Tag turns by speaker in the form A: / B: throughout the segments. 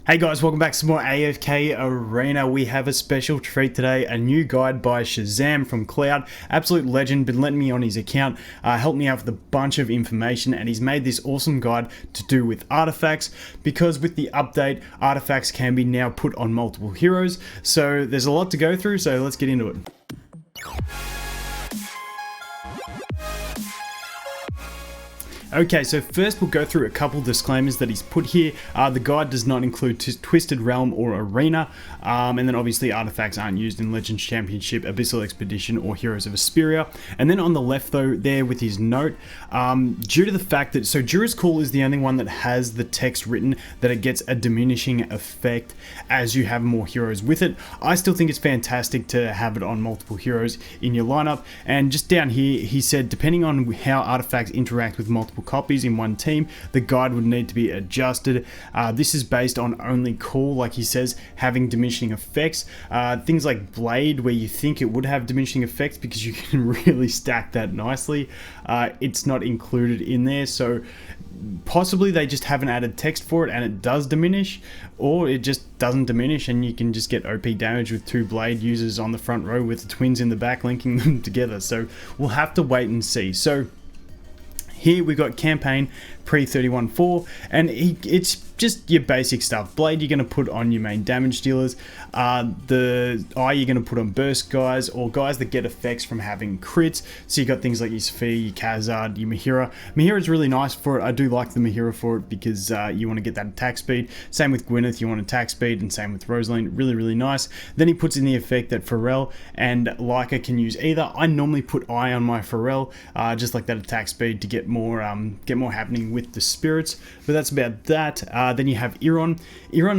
A: Hey guys, welcome back to some more AFK Arena. We have a special treat today, a new guide by Shazam from Cloud. Absolute legend, been letting me on his account, helped me out with a bunch of information, and he's made this awesome guide to do with artifacts, because with the update, artifacts can be now put on multiple heroes. So there's a lot to go through, so let's get into it. Okay, so first we'll go through a couple disclaimers that he's put here. The guide does not include Twisted Realm or Arena, and then obviously artifacts aren't used in Legends Championship, Abyssal Expedition, or Heroes of Asperia. And then on the left though, there with his note, due to the fact that, so Jura's Call is the only one that has the text written that it gets a diminishing effect as you have more heroes with it. I still think it's fantastic to have it on multiple heroes in your lineup. And just down here, he said, depending on how artifacts interact with multiple copies in one team, the guide would need to be adjusted. This is based on only Call, like he says, having diminishing effects. Things like Blade, where you think it would have diminishing effects because you can really stack that nicely, it's not included in there. So possibly they just haven't added text for it and it does diminish, or it just doesn't diminish and you can just get OP damage with two Blade users on the front row with the twins in the back linking them together. So we'll have to wait and see. So here we've got campaign pre 31.4, and it's just your basic stuff. Blade you're going to put on your main damage dealers. The eye you're going to put on burst guys, or guys that get effects from having crits. So you got things like your Sophia, your Khazad, your Mahira. Mahira's really nice for it. I do like the Mahira for it because you want to get that attack speed. Same with Gwyneth, you want attack speed, and same with Rosaline. Really nice. Then he puts in the effect that Pharrell and Leica can use either. I normally put eye on my Pharrell, just like that attack speed to get more happening with the spirits. But that's about that. Then you have Iron,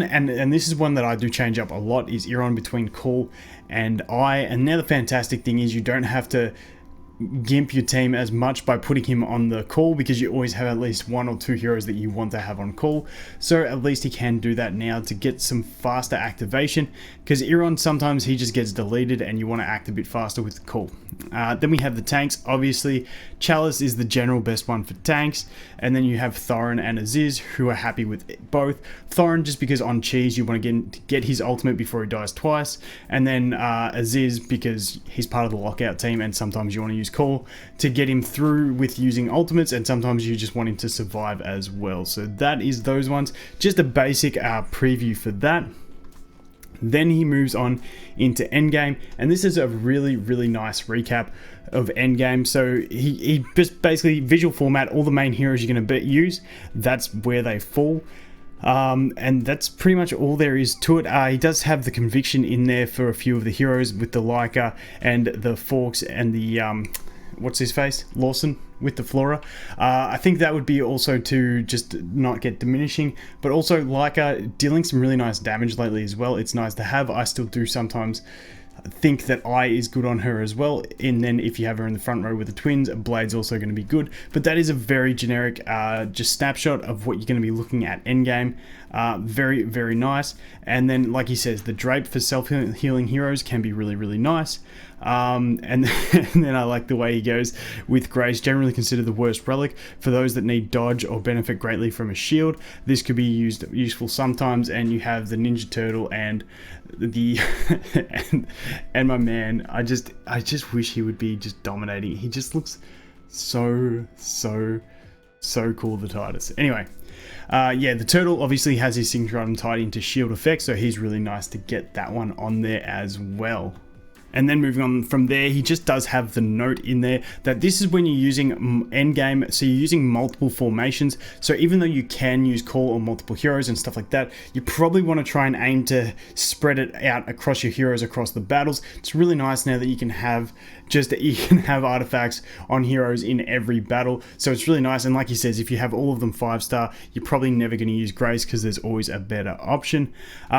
A: and this is one that I do change up a lot, is Iron between Call and Eye. And now the fantastic thing is you don't have to gimp your team as much by putting him on the Call, because you always have at least one or two heroes that you want to have on Call. So at least he can do that now to get some faster activation, because Iron sometimes he just gets deleted and you want to act a bit faster with the Call. Then we have the tanks. Obviously Chalice is the general best one for tanks, and then you have Thorin and Aziz, who are happy with both. Thorin just because on cheese you want to get his ultimate before he dies twice, and then Aziz because he's part of the lockout team and sometimes you want to use Call to get him through with using ultimates, and sometimes you just want him to survive as well. So that is those ones. Just a basic preview for that. Then he moves on into Endgame, and this is a really nice recap of Endgame. So he just basically visual format, all the main heroes you're going to use, that's where they fall. And that's pretty much all there is to it. He does have the conviction in there for a few of the heroes with the Leica and the Forks and the what's his face, Lawson with the Flora. I think that would be also to just not get diminishing, but also Leica dealing some really nice damage lately as well. It's nice to have. I still do sometimes think that Eye is good on her as well, and then if you have her in the front row with the twins, Blade's also going to be good. But that is a very generic just snapshot of what you're going to be looking at Endgame. Very nice. And then like he says, the drape for self-healing heroes can be really nice. And then I like the way he goes with Grace, generally considered the worst relic for those that need dodge or benefit greatly from a shield. This could be useful sometimes. And you have the Ninja Turtle and the and my man, I just wish he would be just dominating. He just looks so cool, the Titus. Anyway, yeah, the turtle obviously has his signature item tied into shield effect, so he's really nice to get that one on there as well. And then moving on from there, he just does have the note in there that this is when you're using endgame, so you're using multiple formations. So even though you can use Call on multiple heroes and stuff like that, you probably want to try and aim to spread it out across your heroes across the battles. It's really nice now that you can have artifacts on heroes in every battle. So it's really nice. And like he says, if you have all of them 5-star, you're probably never going to use Grace because there's always a better option.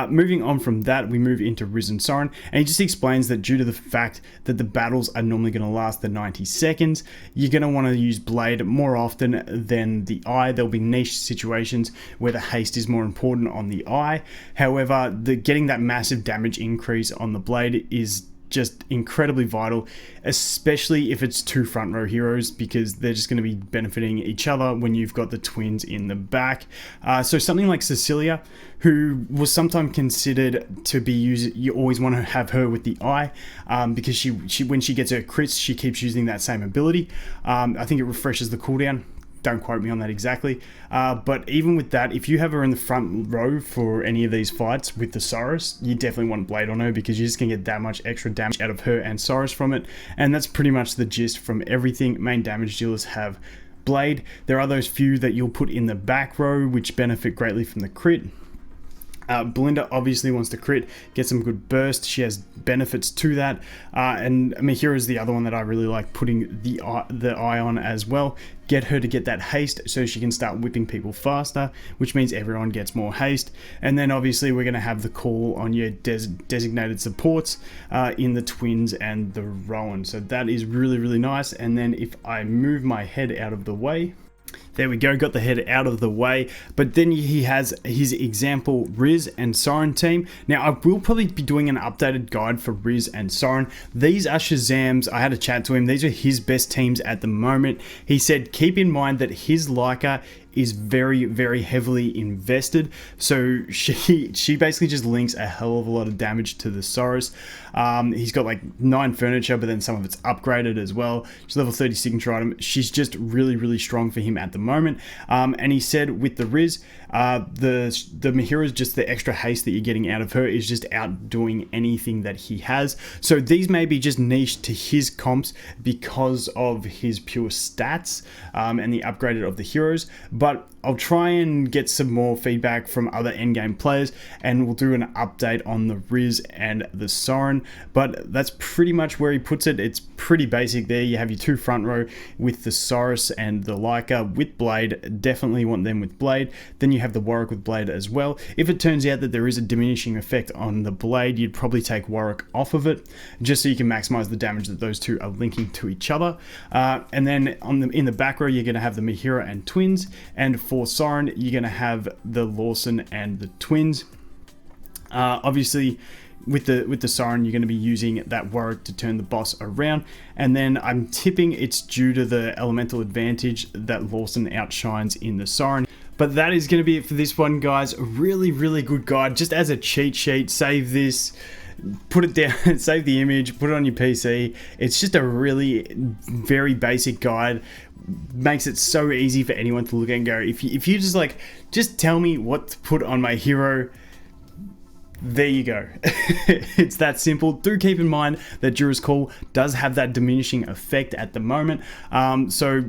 A: Moving on from that, we move into Risen Siren, and he just explains that due to the fact that the battles are normally going to last the 90 seconds, you're going to want to use Blade more often than the Eye. There'll be niche situations where the haste is more important on the Eye. However, getting that massive damage increase on the Blade is just incredibly vital, especially if it's two front row heroes, because they're just going to be benefiting each other when you've got the twins in the back. So something like Cecilia, who was sometimes considered to be used, you always want to have her with the eye, because she when she gets her crits, she keeps using that same ability. I think it refreshes the cooldown. Don't quote me on that exactly, but even with that, if you have her in the front row for any of these fights with the Cyrus, you definitely want Blade on her, because you're just gonna get that much extra damage out of her and Cyrus from it. And that's pretty much the gist from everything. Main damage dealers have Blade. There are those few that you'll put in the back row which benefit greatly from the crit. Belinda obviously wants to crit, get some good burst. She has benefits to that, and Mahira is the other one that I really like putting the eye on as well. Get her to get that haste so she can start whipping people faster, which means everyone gets more haste. And then obviously we're going to have the call on your designated supports in the twins and the Rowan. So that is really, really nice. And then if I move my head out of the way, there we go, got the head out of the way. But then he has his example Riz and Siren team. Now I will probably be doing an updated guide for Riz and Siren. These are Shazam's. I had a chat to him. These are his best teams at the moment. He said keep in mind that his Leica is very, very heavily invested. So she basically just links a hell of a lot of damage to the Cyrus. He's got like 9 furniture, but then some of it's upgraded as well. She's level 30 signature item. She's just really, really strong for him at the moment. And he said with the Riz, the Mahira is just the extra haste that you're getting out of her is just outdoing anything that he has. So these may be just niche to his comps because of his pure stats and the upgraded of the heroes. But I'll try and get some more feedback from other endgame players, and we'll do an update on the Riz and the Siren. But that's pretty much where he puts it. It's pretty basic there. You have your 2 front row with the Cyrus and the Leica with Blade. Definitely want them with Blade. Then you have the Warwick with Blade as well. If it turns out that there is a diminishing effect on the Blade, you'd probably take Warwick off of it, just so you can maximize the damage that those two are linking to each other. And then in the back row, you're going to have the Mahira and twins. And for Siren, you're going to have the Lawson and the twins. Obviously, with the Siren, you're going to be using that Warwick to turn the boss around. And then I'm tipping it's due to the elemental advantage that Lawson outshines in the Siren. But that is going to be it for this one, guys. Really, really good guide. Just as a cheat sheet, save this, put it down, save the image, put it on your PC. It's just a really very basic guide. Makes it so easy for anyone to look at and go, if you just tell me what to put on my hero, there you go. It's that simple. Do keep in mind that Jura's Call does have that diminishing effect at the moment. So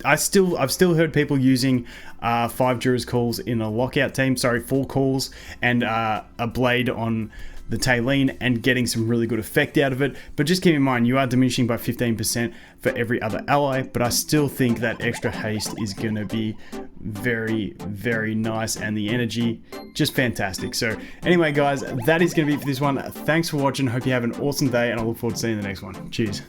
A: I've still heard people using 5 Jura's Calls in a lockout team. Sorry, 4 calls and a Blade on the Tailene and getting some really good effect out of it. But just keep in mind, you are diminishing by 15% for every other ally, but I still think that extra haste is going to be very, very nice, and the energy, just fantastic. So anyway, guys, that is going to be it for this one. Thanks for watching. Hope you have an awesome day, and I look forward to seeing you in the next one. Cheers.